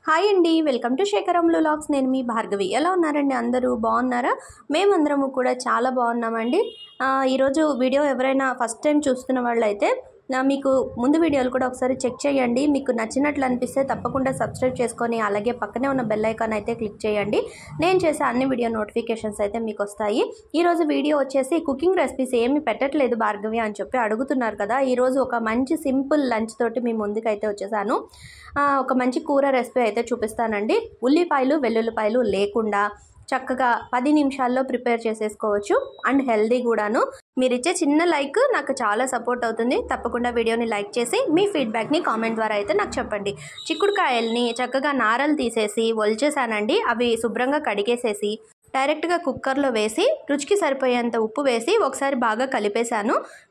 Hi అండి, welcome to శేఖరంలో vlogs. నేను మీ భార్గవి. ఎలా ఉన్నారండి? అందరూ బాగున్నారా? మేమందరము కూడా చాలా బాగున్నామండి. ఈరోజు వీడియో ఎవరైనా ఫస్ట్ టైం చూస్తున్న వాళ్ళైతే మీకు ముందు వీడియోలు కూడా ఒకసారి చెక్ చేయండి. మీకు నచ్చినట్లు అనిపిస్తే తప్పకుండా సబ్స్క్రైబ్ చేసుకొని అలాగే పక్కనే ఉన్న బెల్ ఐకాన్ అయితే క్లిక్ చేయండి. నేను చేసే అన్ని వీడియో నోటిఫికేషన్స్ అయితే మీకు వస్తాయి. ఈరోజు వీడియో వచ్చేసి కుకింగ్ రెసిపీస్ ఏమి పెట్టట్లేదు భార్గవి అని చెప్పి అడుగుతున్నారు కదా. ఈరోజు ఒక మంచి సింపుల్ లంచ్ తోటి మీ ముందుకైతే వచ్చేసాను. ఒక మంచి కూర రెసిపీ అయితే చూపిస్తానండి. ఉల్లిపాయలు వెల్లుల్లిపాయలు లేకుండా చక్కగా 10 నిమిషాల్లో ప్రిపేర్ చేసేసుకోవచ్చు అండ్ హెల్దీ కూడాను. మీరు ఇచ్చే చిన్న లైక్ నాకు చాలా సపోర్ట్ అవుతుంది. తప్పకుండా వీడియోని లైక్ చేసి మీ ఫీడ్బ్యాక్ని కామెంట్ ద్వారా అయితే నాకు చెప్పండి. చిక్కుడుకాయల్ని చక్కగా నారలు తీసేసి ఒలిచేసానండి. అవి శుభ్రంగా కడిగేసేసి డైరెక్ట్గా కుక్కర్లో వేసి రుచికి సరిపోయేంత ఉప్పు వేసి ఒకసారి బాగా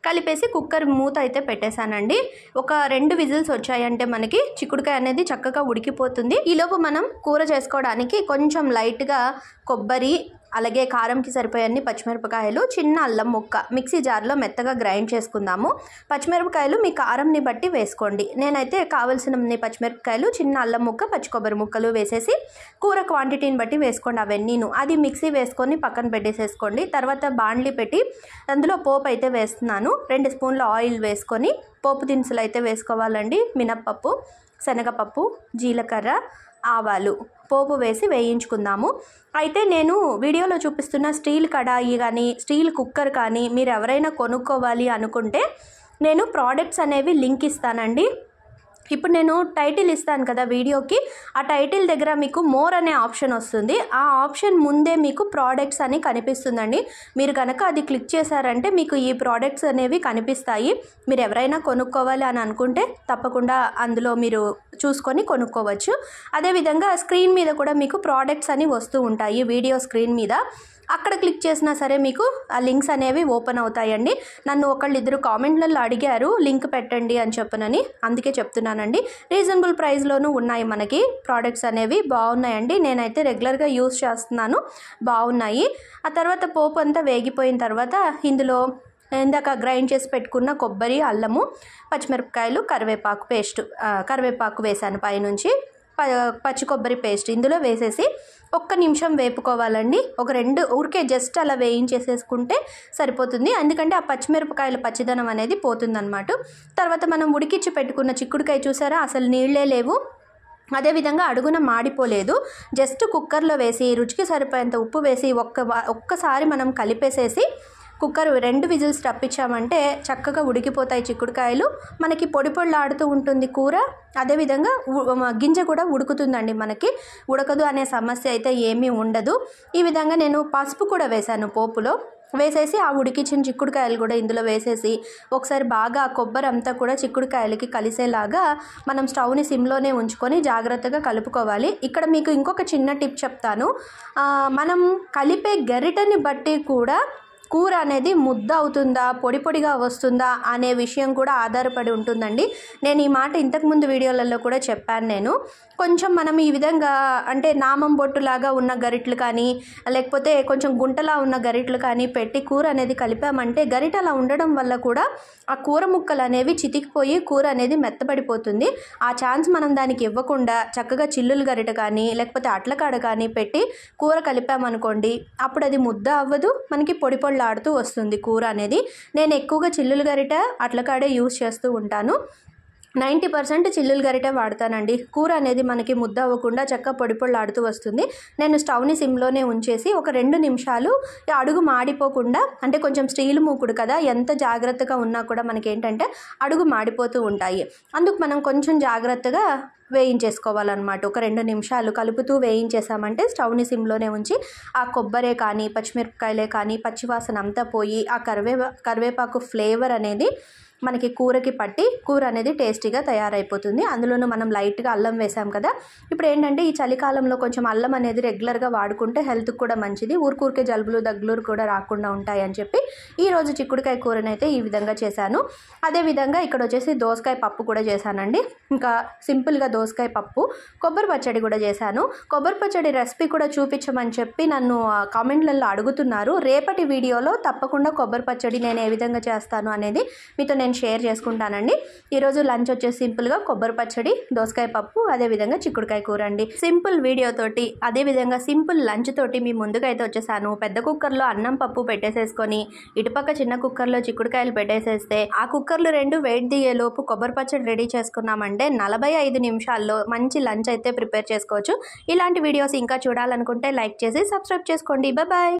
కలిపేసి కుక్కర్ మూత అయితే పెట్టేశానండి. ఒక 2 విజిల్స్ వచ్చాయంటే మనకి చిక్కుడుకాయ అనేది చక్కగా ఉడికిపోతుంది. ఈలోపు మనం కూర చేసుకోవడానికి కొంచెం లైట్గా కొబ్బరి, అలాగే కారంకి సరిపోయే పచ్చిమిరపకాయలు, చిన్న అల్లం ముక్క మిక్సీ జార్లో మెత్తగా గ్రైండ్ చేసుకుందాము. పచ్చిమిరపకాయలు మీ కారంని బట్టి వేసుకోండి. నేనైతే కావాల్సిన పచ్చిమిరపకాయలు, చిన్న అల్లం ముక్క, పచ్చి కొబ్బరి ముక్కలు వేసేసి కూర క్వాంటిటీని బట్టి వేసుకోండి. అవన్నీను అది మిక్సీ వేసుకొని పక్కన పెట్టేసేసుకోండి. తర్వాత బాండ్లీ పెట్టి అందులో పోపు అయితే వేస్తున్నాను. 2 స్పూన్ల ఆయిల్ వేసుకొని పోపు దినుసులు అయితే వేసుకోవాలండి. మినప్పప్పు, శనగపప్పు, జీలకర్ర, ఆవాలు పోపు వేసి వేయించుకుందాము. అయితే నేను వీడియోలో చూపిస్తున్న స్టీల్ కడాయి కానీ స్టీల్ కుక్కర్ కానీ మీరు ఎవరైనా కొనుక్కోవాలి అనుకుంటే నేను ప్రోడక్ట్స్ అనేవి లింక్ ఇస్తానండి. ఇప్పుడు నేను టైటిల్ ఇస్తాను కదా వీడియోకి, ఆ టైటిల్ దగ్గర మీకు మోర్ అనే ఆప్షన్ వస్తుంది. ఆ ఆప్షన్ ముందే మీకు ప్రోడక్ట్స్ అని కనిపిస్తుందండి. మీరు కనుక అది క్లిక్ చేశారంటే మీకు ఈ ప్రోడక్ట్స్ అనేవి కనిపిస్తాయి. మీరు ఎవరైనా కొనుక్కోవాలి అని అనుకుంటే తప్పకుండా అందులో మీరు చూసుకొని కొనుక్కోవచ్చు. అదేవిధంగా స్క్రీన్ మీద కూడా మీకు ప్రోడక్ట్స్ అని వస్తూ ఉంటాయి. వీడియో స్క్రీన్ మీద అక్కడ క్లిక్ చేసినా సరే మీకు ఆ లింక్స్ అనేవి ఓపెన్ అవుతాయండి. నన్ను ఒకళ్ళిద్దరు కామెంట్లలో అడిగారు లింక్ పెట్టండి అని చెప్పనని, అందుకే చెప్తున్నానండి. రీజనబుల్ ప్రైస్లోనూ ఉన్నాయి మనకి ప్రోడక్ట్స్ అనేవి, బాగున్నాయండి. నేనైతే రెగ్యులర్గా యూస్ చేస్తున్నాను, బాగున్నాయి. ఆ తర్వాత పోపు అంతా వేగిపోయిన తర్వాత ఇందులో ఇందాక గ్రైండ్ చేసి పెట్టుకున్న కొబ్బరి, అల్లము, పచ్చిమిరపకాయలు, కరివేపాకు వేసాను పైనుంచి. పచ్చి కొబ్బరి పేస్ట్ ఇందులో వేసేసి 1 నిమిషం వేపుకోవాలండి. ఒక 2 ఊరికే జస్ట్ అలా వేయించేసేసుకుంటే సరిపోతుంది. ఎందుకంటే ఆ పచ్చిమిరపకాయల పచ్చిదనం అనేది పోతుందన్నమాట. తర్వాత మనం ఉడికించి పెట్టుకున్న చిక్కుడుకాయ చూసారా, అసలు నీళ్ళే లేవు. అదేవిధంగా అడుగున మాడిపోలేదు. జస్ట్ కుక్కర్లో వేసి రుచికి సరిపోయేంత ఉప్పు వేసి ఒక్కసారి మనం కలిపేసేసి కుక్కర్ 2 విజిల్స్ రప్పించామంటే చక్కగా ఉడికిపోతాయి చిక్కుడుకాయలు. మనకి పొడిలాడుతూ ఉంటుంది కూర. అదేవిధంగా గింజ కూడా ఉడుకుతుందండి. మనకి ఉడకదు అనే సమస్య అయితే ఏమీ ఉండదు. ఈ విధంగా నేను పసుపు కూడా వేశాను పోపులో. వేసేసి ఆ ఉడికించిన చిక్కుడుకాయలు కూడా ఇందులో వేసేసి ఒకసారి బాగా కొబ్బరి అంతా కూడా చిక్కుడుకాయలకి కలిసేలాగా మనం స్టవ్ని సిమ్లోనే ఉంచుకొని జాగ్రత్తగా కలుపుకోవాలి. ఇక్కడ మీకు ఇంకొక చిన్న టిప్ చెప్తాను. మనం కలిపే గరిటని బట్టి కూడా కూర అనేది ముద్ద అవుతుందా, పొడిగా వస్తుందా అనే విషయం కూడా ఆధారపడి ఉంటుందండి. నేను ఈ మాట ఇంతకుముందు వీడియోలలో కూడా చెప్పాను. నేను కొంచెం మనం ఈ విధంగా అంటే నామం బొట్టులాగా ఉన్న గరిట్లు కానీ లేకపోతే కొంచెం గుంటలా ఉన్న గరిట్లు కానీ పెట్టి కూర అనేది కలిపామంటే గరిట అలా ఉండడం వల్ల కూడా ఆ కూర ముక్కలు అనేవి చితికిపోయి కూర అనేది మెత్తబడిపోతుంది. ఆ ఛాన్స్ మనం దానికి ఇవ్వకుండా చక్కగా చిల్లులు గరిట కానీ లేకపోతే అట్లకాడ కానీ పెట్టి కూర కలిపామనుకోండి, అప్పుడు అది ముద్ద అవ్వదు, మనకి పొడిలాడుతూ వస్తుంది కూర అనేది. నేను ఎక్కువగా చిల్లులు గరిట, అట్లకాడే యూస్ చేస్తూ ఉంటాను. 90% చిల్లులు గరిట వాడతానండి. కూర అనేది మనకి ముద్ద అవ్వకుండా చక్కగా పొడిలాడుతూ వస్తుంది. నేను స్టవ్ని సిమ్లోనే ఉంచేసి ఒక 2 నిమిషాలు అడుగు మాడిపోకుండా, అంటే కొంచెం స్టీల్ మూకుడు కదా, ఎంత జాగ్రత్తగా ఉన్నా కూడా మనకి ఏంటంటే అడుగు మాడిపోతూ ఉంటాయి. అందుకు మనం కొంచెం జాగ్రత్తగా వేయించేసుకోవాలన్నమాట. ఒక 2 నిమిషాలు కలుపుతూ వేయించేసామంటే స్టవ్ని సిమ్లోనే ఉంచి ఆ కొబ్బరే కానీ పచ్చిమిరపకాయలే కానీ పచ్చివాసన అంతా పోయి ఆ కరివేపాకు ఫ్లేవర్ అనేది మనకి కూరకి పట్టి కూర అనేది టేస్టీగా తయారైపోతుంది. అందులోనూ మనం లైట్గా అల్లం వేసాం కదా. ఇప్పుడు ఏంటంటే ఈ చలికాలంలో కొంచెం అల్లం అనేది రెగ్యులర్గా వాడుకుంటే హెల్త్కి కూడా మంచిది. ఊరికే జలుబులు దగ్గులు కూడా రాకుండా ఉంటాయని చెప్పి ఈరోజు చిక్కుడుకాయ కూరనైతే ఈ విధంగా చేశాను. అదేవిధంగా ఇక్కడ వచ్చేసి దోసకాయ పప్పు కూడా చేశానండి. ఇంకా సింపుల్గా దోసకాయ పప్పు, కొబ్బరి పచ్చడి కూడా చేశాను. కొబ్బరి పచ్చడి రెసిపీ కూడా చూపించమని చెప్పి నన్ను కామెంట్లలో అడుగుతున్నారు. రేపటి వీడియోలో తప్పకుండా కొబ్బరి పచ్చడి నేను ఏ విధంగా చేస్తాను అనేది మీతో నేను నేను షేర్ చేసుకుంటానండి. ఈరోజు లంచ్ వచ్చేసి సింపుల్గా కొబ్బరి పచ్చడి, దోసకాయ పప్పు, అదేవిధంగా చిక్కుడుకాయ కూర అండి. సింపుల్ వీడియో తోటి అదేవిధంగా సింపుల్ లంచ్ తోటి మీ ముందుకు అయితే వచ్చేసాను. పెద్ద కుక్కర్లో అన్నం పప్పు పెట్టేసేసుకొని ఇటుపక్క చిన్న కుక్కర్లో చిక్కుడుకాయలు పెట్టేసేస్తే ఆ కుక్కర్లు 2 వేడి దిగే లోపు కొబ్బరి పచ్చడి రెడీ చేసుకున్నామంటే 45 నిమిషాల్లో మంచి లంచ్ అయితే ప్రిపేర్ చేసుకోవచ్చు. ఇలాంటి వీడియోస్ ఇంకా చూడాలనుకుంటే లైక్ చేసి సబ్స్క్రైబ్ చేసుకోండి. బాయ్.